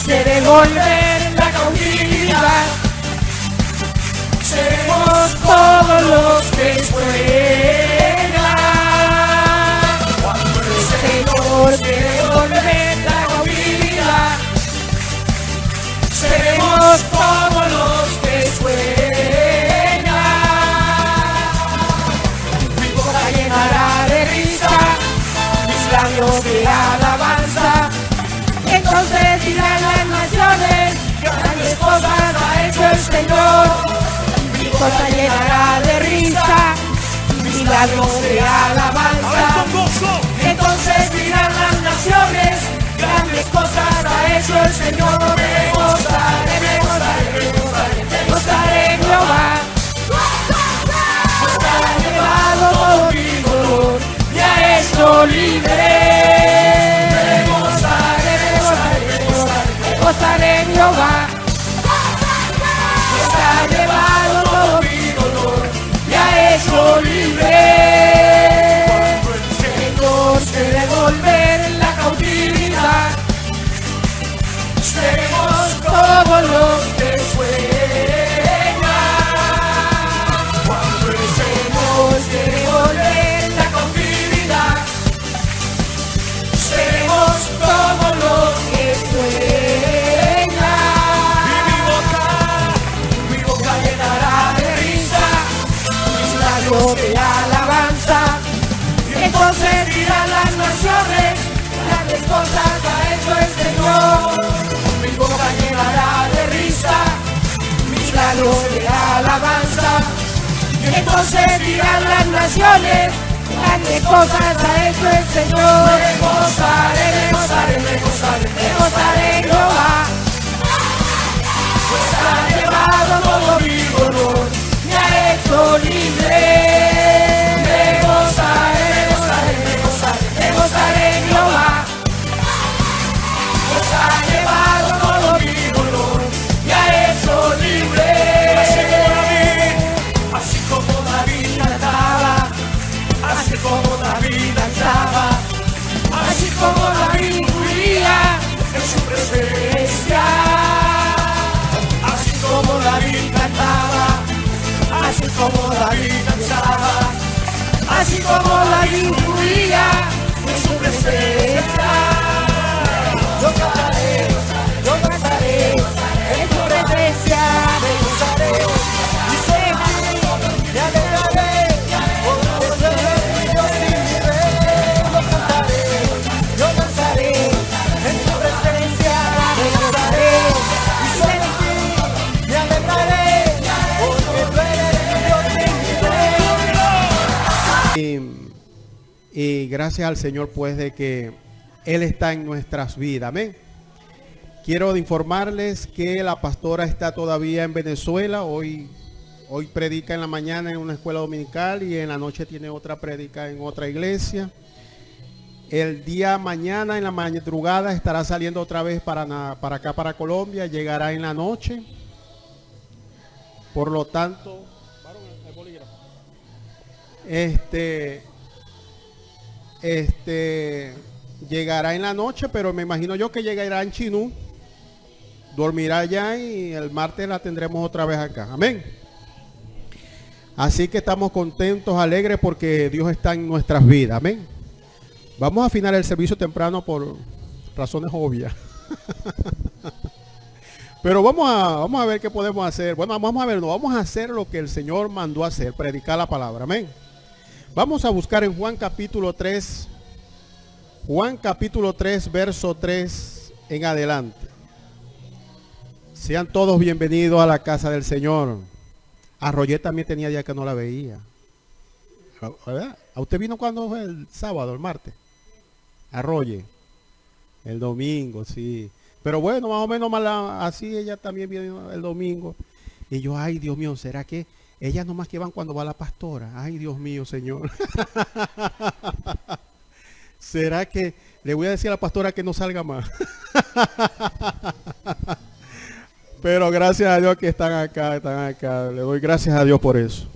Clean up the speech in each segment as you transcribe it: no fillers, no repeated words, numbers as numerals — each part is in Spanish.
de devolver la cautividad. Seremos todos los que juegan. Cuando el Señor quiere devolver la cautividad, seremos todos los que juegan. Mi boca llenará de risa, mis labios de alabanza. Entonces dirán las naciones, grandes cosas ha hecho el Señor. Mi boca llenará de risa, mis labios de alabanza. Entonces dirán las naciones, grandes cosas ha hecho el Señor. Me gozaré, me gozaré, me gozaré, me gozaré en Jehová. Pues ha llevado todo mi dolor, me ha hecho libre. Gozaré en Jehová, pues ha llevado todo mi dolor, me ha hecho libre. Cuando el Señor quiere devolver la cautividad, seremos todos los que sueñan. Cuando el Señor quiere devolver la cautividad, seremos todos los que sueñan. De alabanza, entonces dirán las naciones, grandes cosas ha hecho el Señor. Mi boca llenará de risa, mis labios de alabanza. Entonces dirán las naciones, grandes cosas ha hecho el Señor. Me gozaré, me gozaré, me gozaré, me gozaré en Jehová. Pues ha llevado todo mi dolor, me ha hecho libre. Me gozaré, me gozaré, me gozaré, me gozaré en Jehová. Pues ha llevado todo mi dolor, me ha hecho libre. Así como David cantaba, así como David danzaba, así como David huía en su presencia. Así como David cantaba, así como David danzaba, así como David huía en su presencia. Yo cantaré, yo cantaré en tu presencia. Me gozaré y sé que me alegraré por el Dios y mi rey. Yo cantaré en tu presencia. Me gozaré y sé que me alegraré porque tú eres mi Dios y mi rey. Y gracias al Señor pues de que Él está en nuestras vidas, amén. Quiero informarles que la pastora está todavía en Venezuela. Hoy predica en la mañana en una escuela dominical y en la noche tiene otra predica en otra iglesia. El día mañana en la madrugada estará saliendo otra vez para acá, para Colombia. Llegará en la noche. Por lo tanto, llegará en la noche, pero me imagino yo que llegará en Chinú, dormirá allá y el martes la tendremos otra vez acá, amén. Así que estamos contentos, alegres porque Dios está en nuestras vidas, amén. Vamos a afinar el servicio temprano por razones obvias. Pero vamos a ver qué podemos hacer. Bueno, vamos a hacer lo que el Señor mandó a hacer, predicar la palabra, amén. Vamos a buscar en Juan capítulo 3, verso 3 en adelante. Sean todos bienvenidos a la casa del Señor. A Roger también tenía días que no la veía. ¿Verdad? ¿A usted vino cuando fue el sábado, el martes? A Roger. El domingo, sí. Pero bueno, más o menos así ella también vino el domingo. Y yo, ay Dios mío, ¿será que ellas nomás que van cuando va la pastora? Ay Dios mío, Señor. ¿Será que le voy a decir a la pastora que no salga más? Pero gracias a Dios que están acá. Le doy gracias a Dios por eso.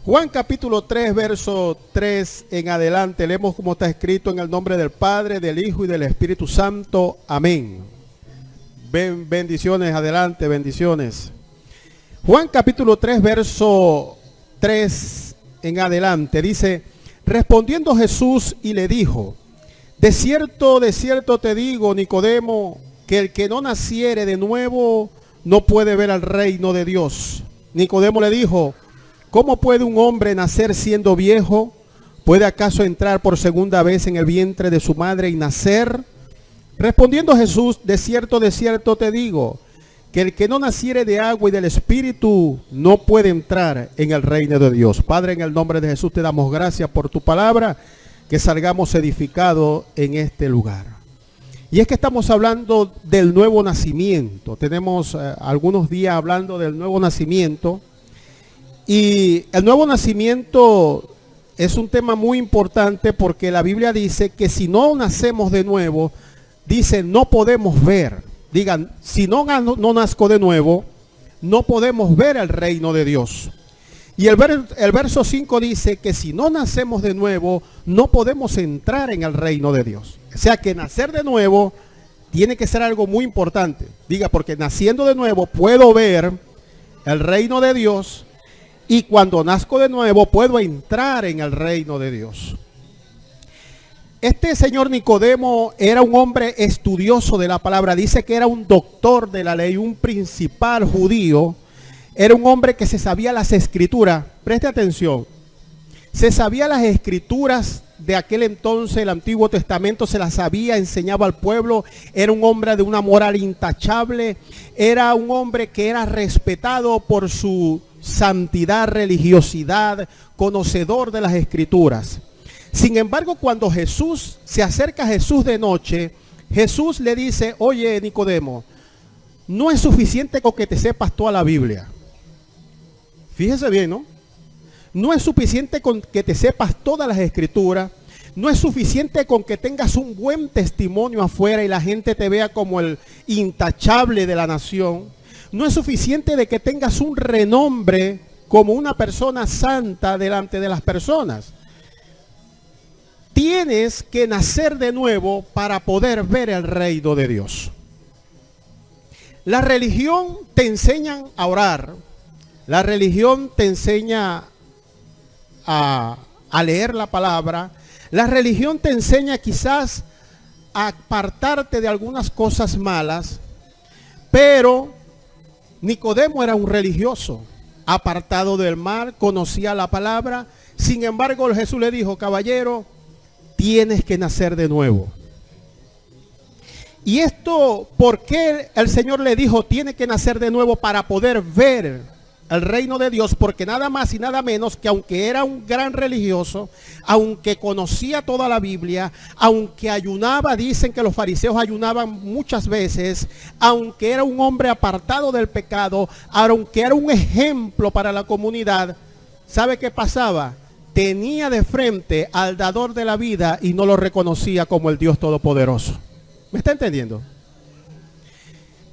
Juan capítulo 3, verso 3 en adelante. Leemos como está escrito: en el nombre del Padre, del Hijo y del Espíritu Santo. Amén. Bendiciones, adelante, bendiciones. Juan capítulo 3, verso 3 en adelante, dice: respondiendo Jesús y le dijo: de cierto te digo, Nicodemo, que el que no naciere de nuevo no puede ver al reino de Dios. Nicodemo le dijo: ¿cómo puede un hombre nacer siendo viejo? ¿Puede acaso entrar por segunda vez en el vientre de su madre y nacer? Respondiendo Jesús: de cierto te digo, que el que no naciere de agua y del Espíritu no puede entrar en el reino de Dios. Padre, en el nombre de Jesús te damos gracias por tu palabra, que salgamos edificados en este lugar. Y es que estamos hablando del nuevo nacimiento. Tenemos algunos días hablando del nuevo nacimiento. Y el nuevo nacimiento es un tema muy importante, porque la Biblia dice que si no nacemos de nuevo, dice, no podemos ver. Digan, si no nazco de nuevo, no podemos ver el reino de Dios. Y el verso 5 dice que si no nacemos de nuevo, no podemos entrar en el reino de Dios. O sea que nacer de nuevo tiene que ser algo muy importante. Diga, porque naciendo de nuevo puedo ver el reino de Dios, y cuando nazco de nuevo puedo entrar en el reino de Dios. Este señor Nicodemo era un hombre estudioso de la palabra. Dice que era un doctor de la ley, un principal judío. Era un hombre que se sabía las escrituras. Preste atención. Se sabía las escrituras de aquel entonces, el Antiguo Testamento, se las sabía, enseñaba al pueblo. Era un hombre de una moral intachable. Era un hombre que era respetado por su santidad, religiosidad, conocedor de las escrituras. Sin embargo, cuando Jesús se acerca a Jesús de noche, Jesús le dice: oye, Nicodemo, no es suficiente con que te sepas toda la Biblia. Fíjese bien, ¿no? No es suficiente con que te sepas todas las escrituras. No es suficiente con que tengas un buen testimonio afuera y la gente te vea como el intachable de la nación. No es suficiente de que tengas un renombre como una persona santa delante de las personas. Tienes que nacer de nuevo para poder ver el reino de Dios. La religión te enseña a orar. La religión te enseña a leer la palabra. La religión te enseña quizás a apartarte de algunas cosas malas. Pero Nicodemo era un religioso, apartado del mal, conocía la palabra. Sin embargo, Jesús le dijo: caballero, tienes que nacer de nuevo. Y esto, ¿por qué el Señor le dijo tiene que nacer de nuevo? Para poder ver el reino de Dios. Porque nada más y nada menos que, aunque era un gran religioso, aunque conocía toda la Biblia, aunque ayunaba, dicen que los fariseos ayunaban muchas veces, aunque era un hombre apartado del pecado, aunque era un ejemplo para la comunidad, ¿sabe qué pasaba? Tenía de frente al dador de la vida y no lo reconocía como el Dios Todopoderoso. ¿Me está entendiendo?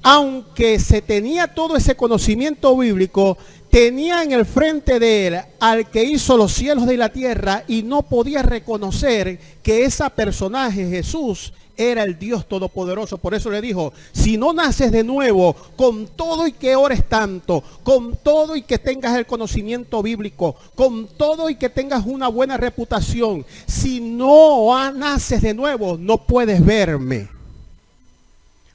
Aunque se tenía todo ese conocimiento bíblico, tenía en el frente de él al que hizo los cielos y la tierra, y no podía reconocer que ese personaje, Jesús, era el Dios Todopoderoso. Por eso le dijo: si no naces de nuevo, con todo y que ores tanto, con todo y que tengas el conocimiento bíblico, con todo y que tengas una buena reputación, si no naces de nuevo, no puedes verme.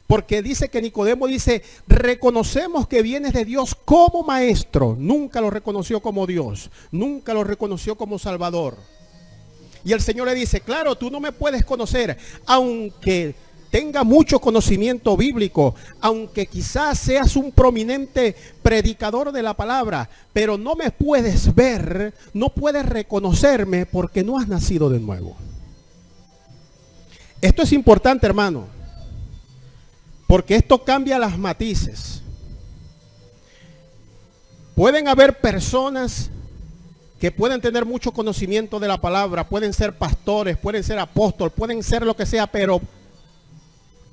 Porque dice que Nicodemo dice: reconocemos que vienes de Dios como maestro. Nunca lo reconoció como Dios, nunca lo reconoció como Salvador. Y el Señor le dice: claro, tú no me puedes conocer, aunque tenga mucho conocimiento bíblico, aunque quizás seas un prominente predicador de la palabra, pero no me puedes ver, no puedes reconocerme, porque no has nacido de nuevo. Esto es importante, hermano, porque esto cambia las matices. Pueden haber personas que pueden tener mucho conocimiento de la palabra, pueden ser pastores, pueden ser apóstoles, pueden ser lo que sea, pero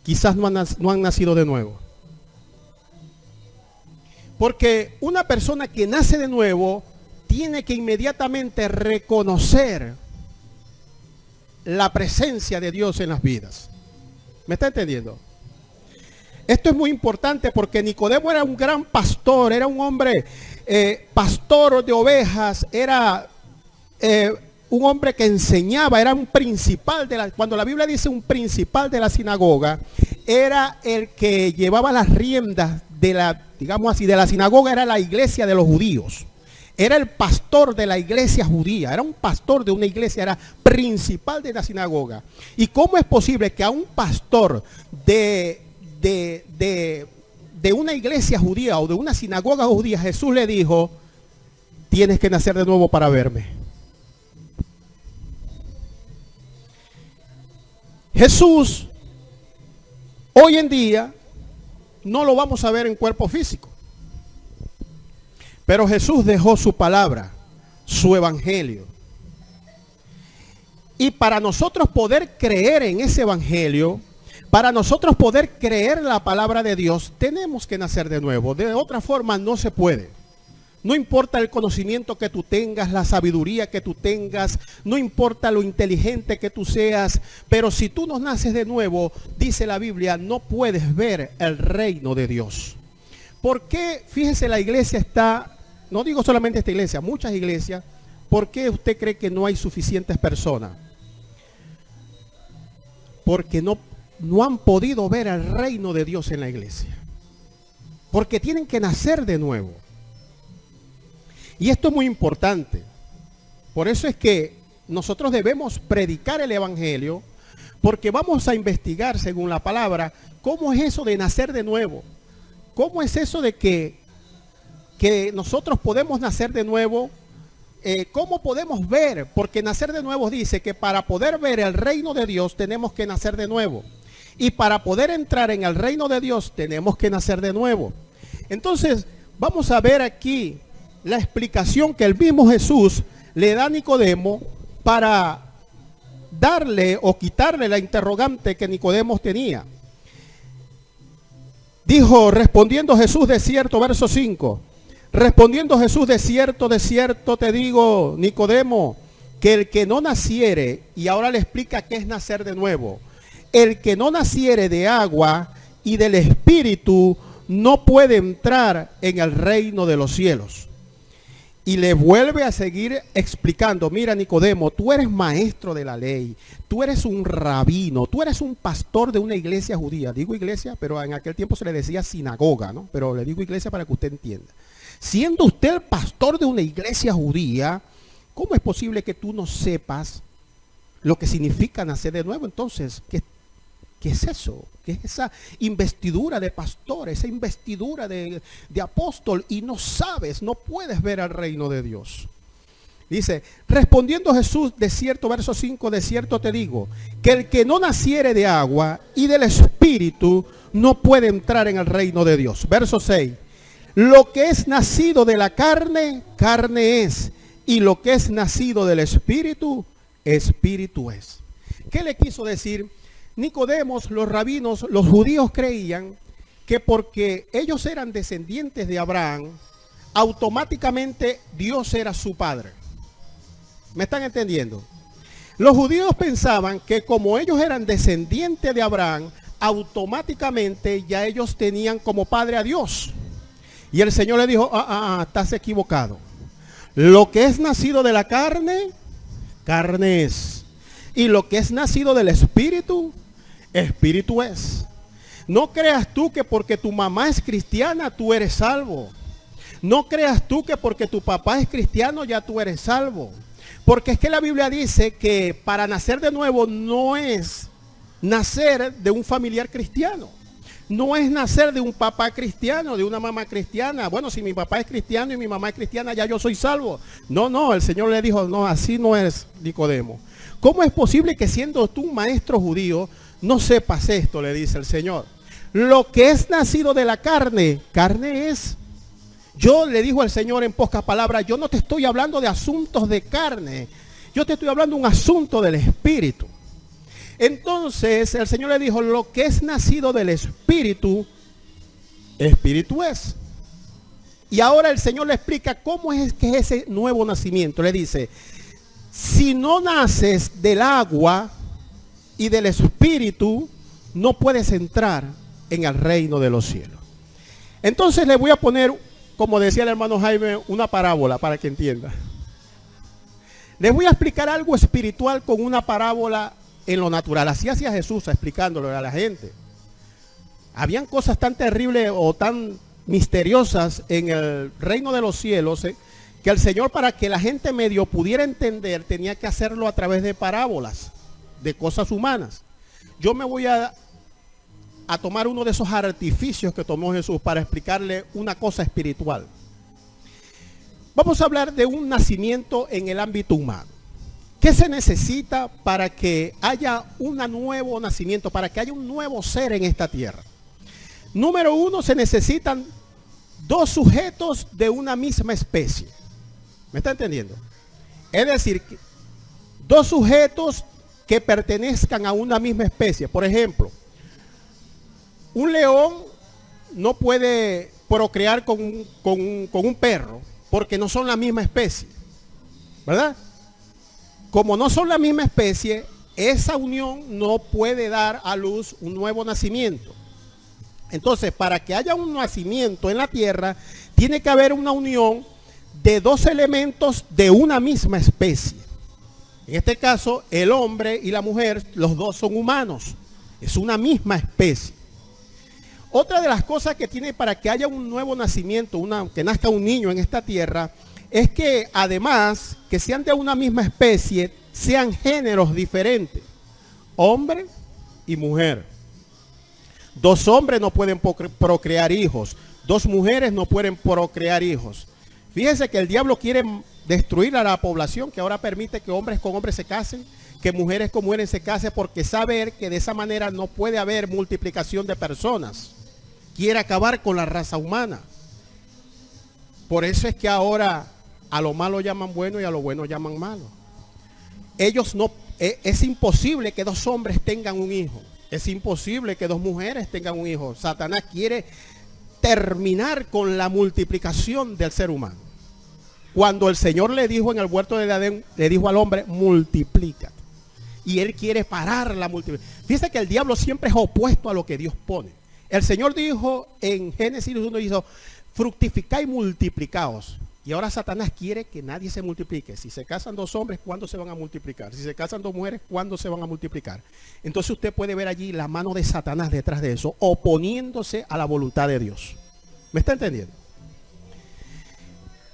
quizás no han nacido de nuevo. Porque una persona que nace de nuevo tiene que inmediatamente reconocer la presencia de Dios en las vidas. ¿Me está entendiendo? Esto es muy importante porque Nicodemo era un gran pastor, era un hombre pastor de ovejas, era un hombre que enseñaba, era un principal cuando la Biblia dice un principal de la sinagoga, era el que llevaba las riendas de la, digamos así, de la sinagoga, era la iglesia de los judíos. Era el pastor de la iglesia judía, era un pastor de una iglesia, era principal de la sinagoga. ¿Y cómo es posible que a un pastor de una iglesia judía o de una sinagoga judía Jesús le dijo, tienes que nacer de nuevo para verme? Jesús hoy en día no lo vamos a ver en cuerpo físico, pero Jesús dejó su palabra, su evangelio. Y para nosotros poder creer en ese evangelio, para nosotros poder creer la palabra de Dios, tenemos que nacer de nuevo. De otra forma no se puede. No importa el conocimiento que tú tengas, la sabiduría que tú tengas, no importa lo inteligente que tú seas, pero si tú no naces de nuevo, dice la Biblia, no puedes ver el reino de Dios. ¿Por qué? Fíjese, la iglesia está, no digo solamente esta iglesia, muchas iglesias, ¿por qué usted cree que no hay suficientes personas? Porque no han podido ver el reino de Dios en la iglesia. Porque tienen que nacer de nuevo. Y esto es muy importante. Por eso es que nosotros debemos predicar el evangelio, porque vamos a investigar según la palabra, cómo es eso de nacer de nuevo. ¿Cómo es eso de que nosotros podemos nacer de nuevo? ¿Cómo podemos ver? Porque nacer de nuevo dice que para poder ver el reino de Dios tenemos que nacer de nuevo. Y para poder entrar en el reino de Dios tenemos que nacer de nuevo. Entonces, vamos a ver aquí la explicación que el mismo Jesús le da a Nicodemo para darle o quitarle la interrogante que Nicodemo tenía. Dijo, respondiendo Jesús de cierto, verso 5, respondiendo Jesús de cierto te digo, Nicodemo, que el que no naciere, y ahora le explica qué es nacer de nuevo, el que no naciere de agua y del Espíritu no puede entrar en el reino de los cielos. Y le vuelve a seguir explicando, mira Nicodemo, tú eres maestro de la ley, tú eres un rabino, tú eres un pastor de una iglesia judía. Digo iglesia, pero en aquel tiempo se le decía sinagoga, ¿no? Pero le digo iglesia para que usted entienda. Siendo usted el pastor de una iglesia judía, ¿cómo es posible que tú no sepas lo que significa nacer de nuevo? Entonces, ¿qué es eso? ¿Qué es esa investidura de pastor, esa investidura de apóstol? Y no sabes, no puedes ver al reino de Dios. Dice, respondiendo Jesús, de cierto, verso 5, de cierto te digo, que el que no naciere de agua y del Espíritu no puede entrar en el reino de Dios. Verso 6, lo que es nacido de la carne, carne es, y lo que es nacido del Espíritu, Espíritu es. ¿Qué le quiso decir? Nicodemos, los rabinos, los judíos creían que porque ellos eran descendientes de Abraham, automáticamente Dios era su padre. ¿Me están entendiendo? Los judíos pensaban que como ellos eran descendientes de Abraham, automáticamente ya ellos tenían como padre a Dios. Y el Señor le dijo, estás equivocado. Lo que es nacido de la carne, carne es. Y lo que es nacido del Espíritu, Espíritu es. No creas tú que porque tu mamá es cristiana, tú eres salvo. No creas tú que porque tu papá es cristiano, ya tú eres salvo. Porque es que la Biblia dice que para nacer de nuevo no es nacer de un familiar cristiano. No es nacer de un papá cristiano, de una mamá cristiana. Bueno, si mi papá es cristiano y mi mamá es cristiana, ya yo soy salvo. No, el Señor le dijo, no, así no es, Nicodemo. ¿Cómo es posible que siendo tú un maestro judío no sepas esto? Le dice el Señor. Lo que es nacido de la carne, carne es. Yo le digo al Señor en pocas palabras, yo no te estoy hablando de asuntos de carne. Yo te estoy hablando de un asunto del Espíritu. Entonces el Señor le dijo, lo que es nacido del Espíritu, Espíritu es. Y ahora el Señor le explica cómo es que es ese nuevo nacimiento. Le dice, si no naces del agua y del Espíritu, no puedes entrar en el reino de los cielos. Entonces le voy a poner, como decía el hermano Jaime, una parábola para que entienda. Les voy a explicar algo espiritual con una parábola en lo natural. Así hacía Jesús explicándolo a la gente. Habían cosas tan terribles o tan misteriosas en el reino de los cielos, que el Señor, para que la gente medio pudiera entender, tenía que hacerlo a través de parábolas, de cosas humanas. Yo me voy a tomar uno de esos artificios que tomó Jesús para explicarle una cosa espiritual. Vamos a hablar de un nacimiento en el ámbito humano. ¿Qué se necesita para que haya un nuevo nacimiento, para que haya un nuevo ser en esta tierra? Número uno, se necesitan dos sujetos de una misma especie. ¿Me está entendiendo? Es decir, dos sujetos que pertenezcan a una misma especie. Por ejemplo, un león no puede procrear con un perro porque no son la misma especie, ¿verdad? Como no son la misma especie, esa unión no puede dar a luz un nuevo nacimiento. Entonces, para que haya un nacimiento en la tierra, tiene que haber una unión de dos elementos de una misma especie. En este caso, el hombre y la mujer, los dos son humanos. Es una misma especie. Otra de las cosas que tiene para que haya un nuevo nacimiento, que nazca un niño en esta tierra, es que además que sean de una misma especie, sean géneros diferentes, hombre y mujer. Dos hombres no pueden procrear hijos, dos mujeres no pueden procrear hijos. Fíjense que el diablo quiere destruir a la población, que ahora permite que hombres con hombres se casen, que mujeres con mujeres se casen, porque sabe que de esa manera no puede haber multiplicación de personas. Quiere acabar con la raza humana. Por eso es que ahora a lo malo llaman bueno y a lo bueno llaman malo. Es imposible que dos hombres tengan un hijo. Es imposible que dos mujeres tengan un hijo. Satanás quiere terminar con la multiplicación del ser humano. Cuando el Señor le dijo en el huerto de Edén, le dijo al hombre, multiplícate. Y él quiere parar la multiplicación. Fíjense que el diablo siempre es opuesto a lo que Dios pone. El Señor dijo en Génesis 1, dijo, fructificad y multiplicaos. Y ahora Satanás quiere que nadie se multiplique. Si se casan dos hombres, ¿cuándo se van a multiplicar? Si se casan dos mujeres, ¿cuándo se van a multiplicar? Entonces usted puede ver allí la mano de Satanás detrás de eso, oponiéndose a la voluntad de Dios. ¿Me está entendiendo?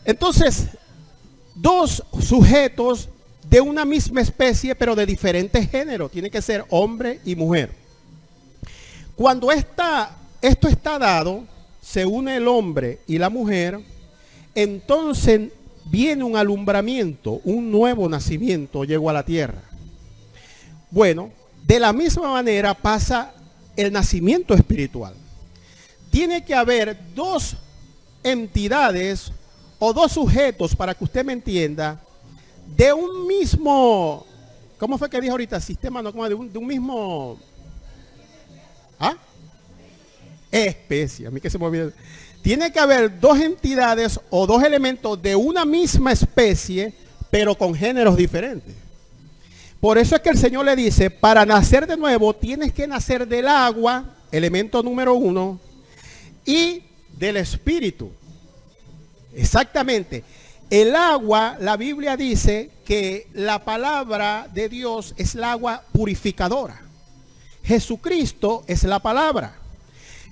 Entonces, dos sujetos de una misma especie, pero de diferentes géneros. Tiene que ser hombre y mujer. Cuando esto está dado, se une el hombre y la mujer, entonces viene un alumbramiento, un nuevo nacimiento llegó a la tierra. Bueno, de la misma manera pasa el nacimiento espiritual. Tiene que haber dos entidades o dos sujetos, para que usted me entienda, de un mismo, ¿cómo fue que dijo ahorita? Sistema, no, como de un mismo, especie, a mí que se me olvida. Tiene que haber dos entidades o dos elementos de una misma especie, pero con géneros diferentes. Por eso es que el Señor le dice, para nacer de nuevo tienes que nacer del agua, elemento número uno, y del espíritu. Exactamente. El agua, la Biblia dice que la palabra de Dios es el agua purificadora. Jesucristo es la palabra.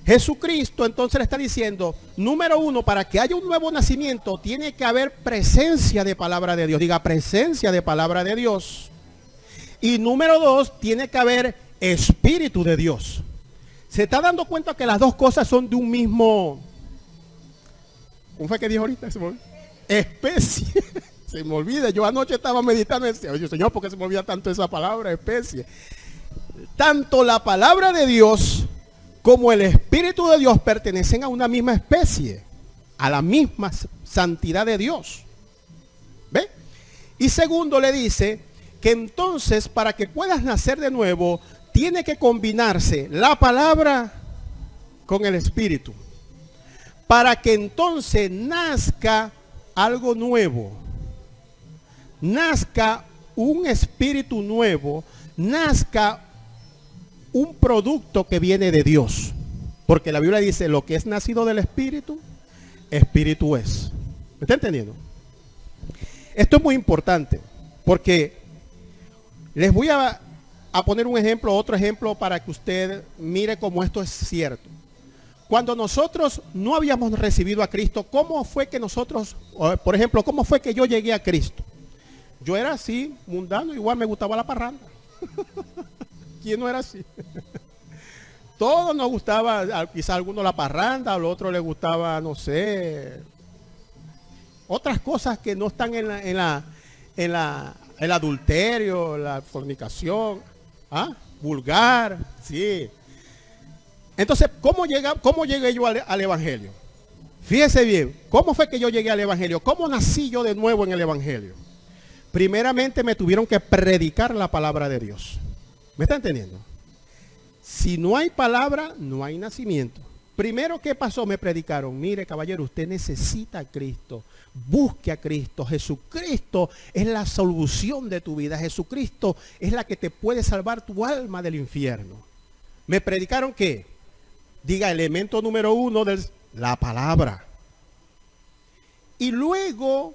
Jesucristo entonces le está diciendo, número uno, para que haya un nuevo nacimiento, tiene que haber presencia de palabra de Dios. Diga, presencia de palabra de Dios. Y número dos, tiene que haber espíritu de Dios. Se está dando cuenta que las dos cosas son de un mismo, ¿cómo fue que dijo ahorita? Especie. Se me olvida. Yo anoche estaba meditando y decía, oye, Señor, ¿por qué se me olvida tanto esa palabra, especie? Tanto la palabra de Dios como el Espíritu de Dios pertenecen a una misma especie, a la misma santidad de Dios. ¿Ve? Y segundo, le dice que entonces para que puedas nacer de nuevo, tiene que combinarse la palabra con el Espíritu, para que entonces nazca algo nuevo, nazca un espíritu nuevo, nazca un producto que viene de Dios. Porque la Biblia dice, lo que es nacido del Espíritu, Espíritu es. ¿Me está entendiendo? Esto es muy importante, porque les voy a poner un ejemplo, otro ejemplo, para que usted mire cómo esto es cierto. Cuando nosotros no habíamos recibido a Cristo, ¿cómo fue que nosotros, por ejemplo, cómo fue que yo llegué a Cristo? Yo era así, mundano, igual me gustaba la parranda. ¿Quién no era así? Todos nos gustaba, quizá a alguno la parranda, al otro le gustaba, no sé, otras cosas que no están en el adulterio, la fornicación, vulgar, sí. Entonces, ¿cómo llegué yo al Evangelio? Fíjese bien, ¿cómo fue que yo llegué al Evangelio? ¿Cómo nací yo de nuevo en el Evangelio? Primeramente me tuvieron que predicar la palabra de Dios. ¿Me está entendiendo? Si no hay palabra, no hay nacimiento. Primero, ¿qué pasó? Me predicaron, mire caballero, usted necesita a Cristo. Busque a Cristo. Jesucristo es la solución de tu vida. Jesucristo es la que te puede salvar tu alma del infierno. Me predicaron ¿qué? Diga, elemento número 1 de la palabra. Y luego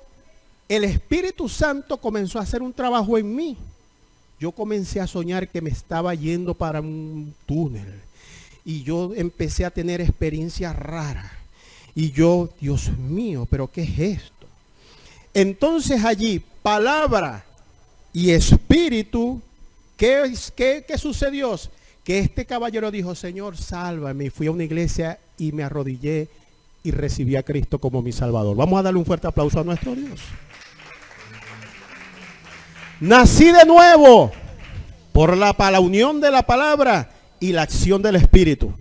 el Espíritu Santo comenzó a hacer un trabajo en mí. Yo comencé a soñar que me estaba yendo para un túnel. Y yo empecé a tener experiencias raras. Y yo, Dios mío, ¿pero qué es esto? Entonces allí, palabra y espíritu, ¿qué sucedió? Que este caballero dijo, Señor, sálvame. Y fui a una iglesia y me arrodillé y recibí a Cristo como mi Salvador. Vamos a darle un fuerte aplauso a nuestro Dios. Nací de nuevo por la unión de la palabra y la acción del Espíritu.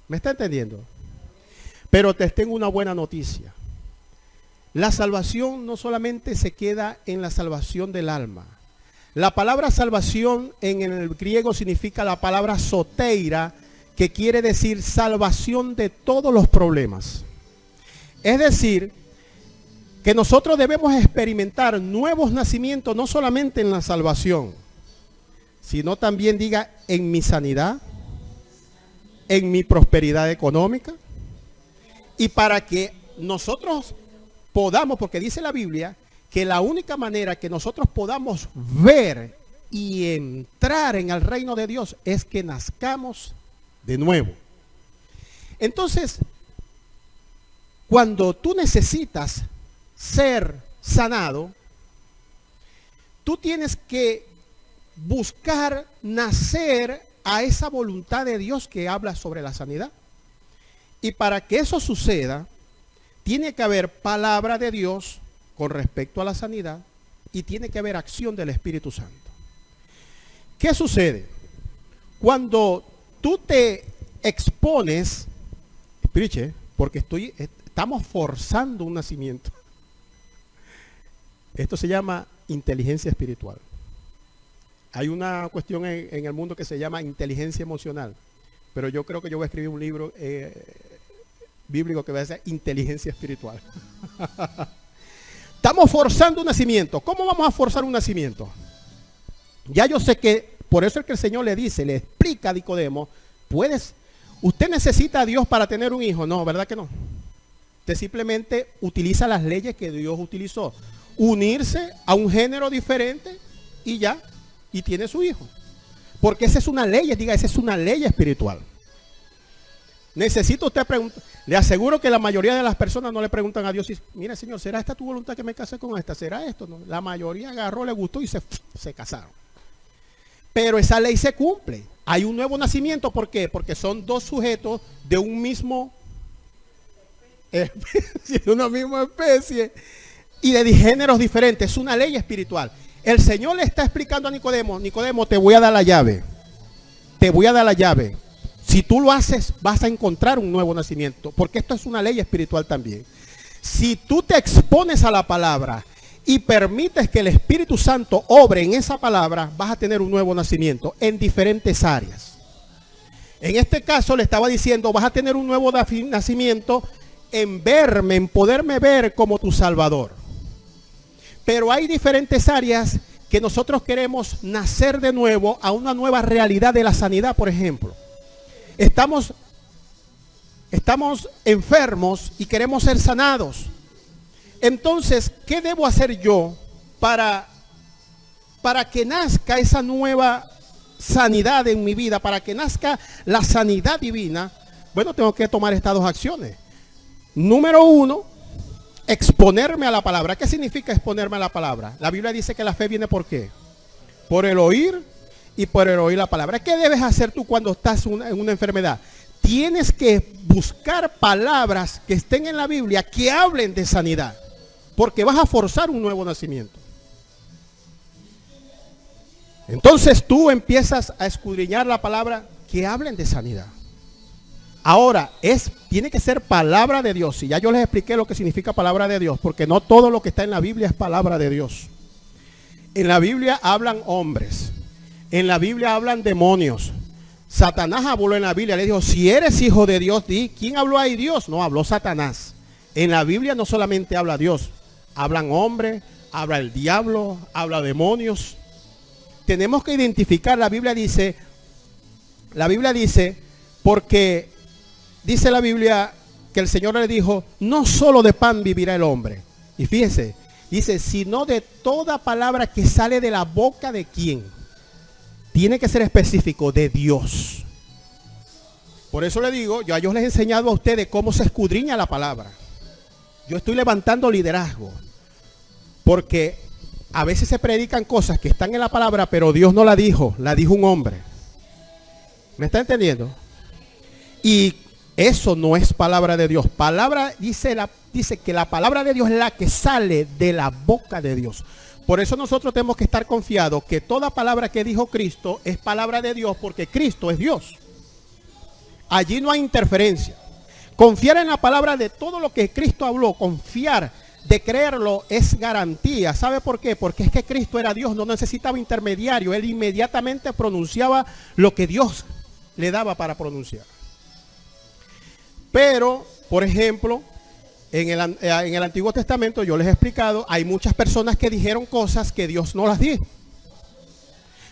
¿Me está entendiendo? Pero te tengo una buena noticia. La salvación no solamente se queda en la salvación del alma. La palabra salvación en el griego significa la palabra soteira, que quiere decir salvación de todos los problemas. Es decir, que nosotros debemos experimentar nuevos nacimientos, no solamente en la salvación, sino también diga en mi sanidad, en mi prosperidad económica. Y para que nosotros podamos, porque dice la Biblia, que la única manera que nosotros podamos ver y entrar en el reino de Dios es que nazcamos de nuevo. Entonces, cuando tú necesitas ser sanado, tú tienes que buscar nacer a esa voluntad de Dios que habla sobre la sanidad. Y para que eso suceda, tiene que haber palabra de Dios con respecto a la sanidad y tiene que haber acción del Espíritu Santo. ¿Qué sucede? Cuando tú te expones, porque estamos forzando un nacimiento. Esto se llama inteligencia espiritual. Hay una cuestión en el mundo que se llama inteligencia emocional, pero yo creo que yo voy a escribir un libro bíblico que va a ser inteligencia espiritual. Estamos forzando un nacimiento. ¿Cómo vamos a forzar un nacimiento? Ya yo sé que, por eso es que el Señor le explica a Nicodemo, usted necesita a Dios para tener un hijo. No, ¿verdad que no? Usted simplemente utiliza las leyes que Dios utilizó. Unirse a un género diferente y ya, y tiene su hijo. Porque esa es una ley, esa es una ley espiritual. Necesita usted preguntar. Le aseguro que la mayoría de las personas no le preguntan a Dios, mira Señor, ¿será esta tu voluntad que me case con esta? ¿Será esto? No. La mayoría agarró, le gustó y se casaron. Pero esa ley se cumple. Hay un nuevo nacimiento, ¿por qué? Porque son dos sujetos de un mismo especie, de una misma especie y de géneros diferentes. Es una ley espiritual. El Señor le está explicando a Nicodemo, Nicodemo, te voy a dar la llave. Te voy a dar la llave. Si tú lo haces, vas a encontrar un nuevo nacimiento, porque esto es una ley espiritual también. Si tú te expones a la palabra y permites que el Espíritu Santo obre en esa palabra, vas a tener un nuevo nacimiento en diferentes áreas. En este caso le estaba diciendo, vas a tener un nuevo nacimiento en verme, en poderme ver como tu Salvador. Pero hay diferentes áreas que nosotros queremos nacer de nuevo a una nueva realidad de la sanidad, por ejemplo. Estamos estamos enfermos y queremos ser sanados. Entonces, ¿qué debo hacer yo para que nazca esa nueva sanidad en mi vida? Para que nazca la sanidad divina. Bueno, tengo que tomar estas dos acciones. Número uno, exponerme a la palabra. ¿Qué significa exponerme a la palabra? La Biblia dice que la fe viene ¿por qué? Por el oír y por el oír la palabra. ¿Qué debes hacer tú cuando estás en una enfermedad? Tienes que buscar palabras que estén en la Biblia que hablen de sanidad, porque vas a forzar un nuevo nacimiento. Entonces tú empiezas a escudriñar la palabra que hablen de sanidad. Ahora, tiene que ser palabra de Dios. Y ya yo les expliqué lo que significa palabra de Dios, porque no todo lo que está en la Biblia es palabra de Dios. En la Biblia hablan hombres, en la Biblia hablan demonios. Satanás habló en la Biblia, le dijo, si eres hijo de Dios, di. ¿Quién habló ahí? Dios. No, habló Satanás. En la Biblia no solamente habla Dios, hablan hombres, habla el diablo, habla demonios. Tenemos que identificar, la Biblia dice, porque dice la Biblia que el Señor le dijo, no solo de pan vivirá el hombre. Y fíjense, dice, sino de toda palabra que sale de la boca de quién. Tiene que ser específico, de Dios. Por eso le digo, yo les he enseñado a ustedes cómo se escudriña la palabra. Yo estoy levantando liderazgo, porque a veces se predican cosas que están en la palabra, pero Dios no la dijo un hombre. ¿Me está entendiendo? Y eso no es palabra de Dios. Palabra dice que la palabra de Dios es la que sale de la boca de Dios. Por eso nosotros tenemos que estar confiados que toda palabra que dijo Cristo es palabra de Dios, porque Cristo es Dios. Allí no hay interferencia. Confiar en la palabra de todo lo que Cristo habló, confiar, de creerlo, es garantía. ¿Sabe por qué? Porque es que Cristo era Dios, no necesitaba intermediario. Él inmediatamente pronunciaba lo que Dios le daba para pronunciar. Pero, por ejemplo, en el Antiguo Testamento, yo les he explicado, hay muchas personas que dijeron cosas que Dios no las dijo.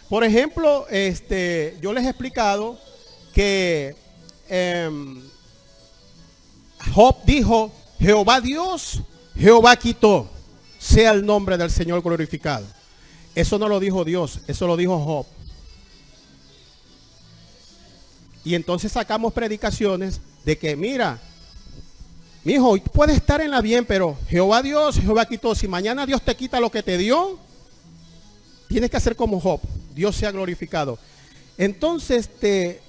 Por ejemplo, yo les he explicado que Job dijo, Jehová Dios, Jehová quitó, sea el nombre del Señor glorificado. Eso no lo dijo Dios, eso lo dijo Job. Y entonces sacamos predicaciones de que, mira, mi hijo, puede estar en la bien, pero Jehová Dios, Jehová quitó. Si mañana Dios te quita lo que te dio, tienes que hacer como Job. Dios sea glorificado. Entonces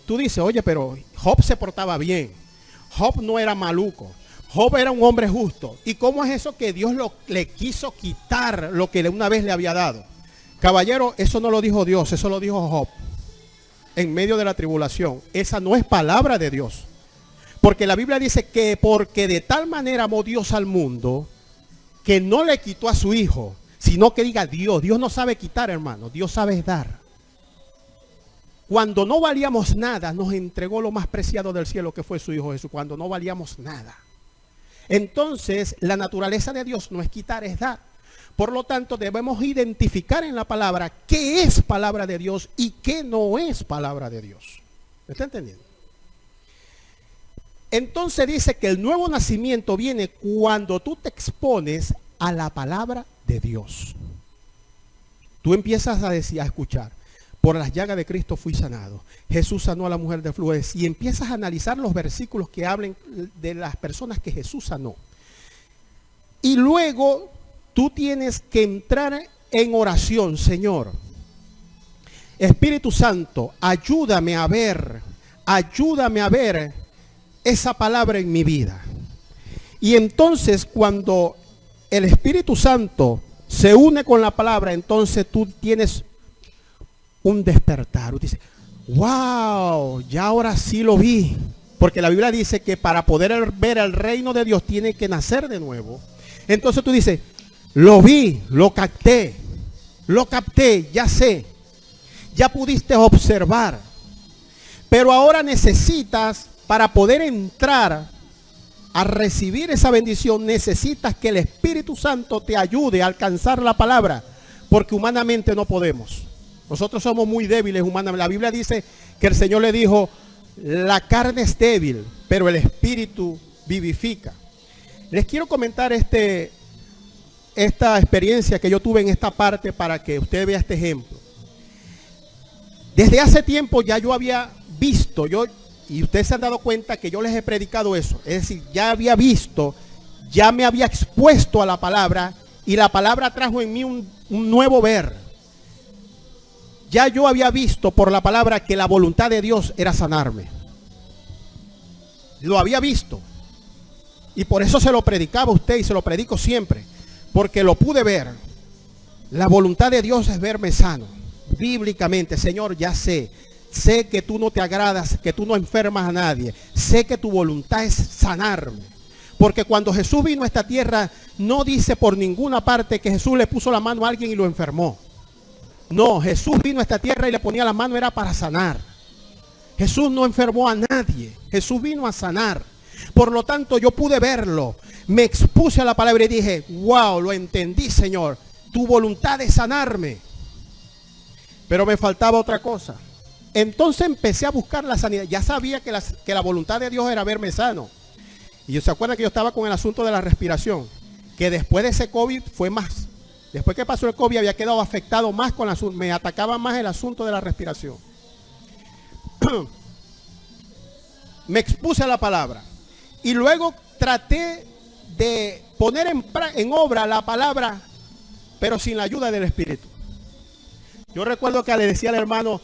tú dices, oye, pero Job se portaba bien. Job no era maluco. Job era un hombre justo. ¿Y cómo es eso que Dios le quiso quitar lo que una vez le había dado? Caballero, eso no lo dijo Dios, eso lo dijo Job. En medio de la tribulación. Esa no es palabra de Dios. Porque la Biblia dice que porque de tal manera amó Dios al mundo, que no le quitó a su hijo, sino que diga Dios. Dios no sabe quitar, hermano. Dios sabe dar. Cuando no valíamos nada, nos entregó lo más preciado del cielo, que fue su hijo Jesús. Cuando no valíamos nada. Entonces, la naturaleza de Dios no es quitar, es dar. Por lo tanto, debemos identificar en la palabra qué es palabra de Dios y qué no es palabra de Dios. ¿Me está entendiendo? Entonces dice que el nuevo nacimiento viene cuando tú te expones a la palabra de Dios. Tú empiezas a decir, a escuchar, por las llagas de Cristo fui sanado. Jesús sanó a la mujer de flujo. Y empiezas a analizar los versículos que hablen de las personas que Jesús sanó. Y luego tú tienes que entrar en oración. Señor, Espíritu Santo, ayúdame a ver esa palabra en mi vida. Y entonces cuando el Espíritu Santo se une con la palabra, entonces tú tienes un despertar. Tú dices, wow, ya ahora sí lo vi. Porque la Biblia dice que para poder ver el reino de Dios tiene que nacer de nuevo. Entonces tú dices, lo vi, lo capté, ya sé, ya pudiste observar. Pero ahora necesitas, para poder entrar a recibir esa bendición, necesitas que el Espíritu Santo te ayude a alcanzar la palabra, porque humanamente no podemos. Nosotros somos muy débiles humanamente. La Biblia dice que el Señor le dijo, la carne es débil, pero el Espíritu vivifica. Les quiero comentar esta experiencia que yo tuve en esta parte para que usted vea este ejemplo. Desde hace tiempo ya yo había visto, y ustedes se han dado cuenta que yo les he predicado eso. Es decir, ya había visto, ya me había expuesto a la palabra y la palabra trajo en mí un nuevo ver. Ya yo había visto por la palabra que la voluntad de Dios era sanarme. Lo había visto. Y por eso se lo predicaba a usted y se lo predico siempre. Porque lo pude ver. La voluntad de Dios es verme sano. Bíblicamente, Señor, ya sé. Sé que tú no te agradas, que tú no enfermas a nadie. Sé que tu voluntad es sanarme. Porque cuando Jesús vino a esta tierra, no dice por ninguna parte que Jesús le puso la mano a alguien y lo enfermó. No, Jesús vino a esta tierra y le ponía la mano, era para sanar. Jesús no enfermó a nadie. Jesús vino a sanar. Por lo tanto, yo pude verlo. Me expuse a la palabra y dije, wow, lo entendí, Señor. Tu voluntad es sanarme. Pero me faltaba otra cosa. Entonces empecé a buscar la sanidad. Ya sabía que la voluntad de Dios era verme sano. Y se acuerdan que yo estaba con el asunto de la respiración. Que después de ese COVID fue más. Después que pasó el COVID había quedado afectado más con el asunto. Me atacaba más el asunto de la respiración. Me expuse a la palabra. Y luego traté de poner en obra la palabra, pero sin la ayuda del Espíritu. Yo recuerdo que le decía al hermano,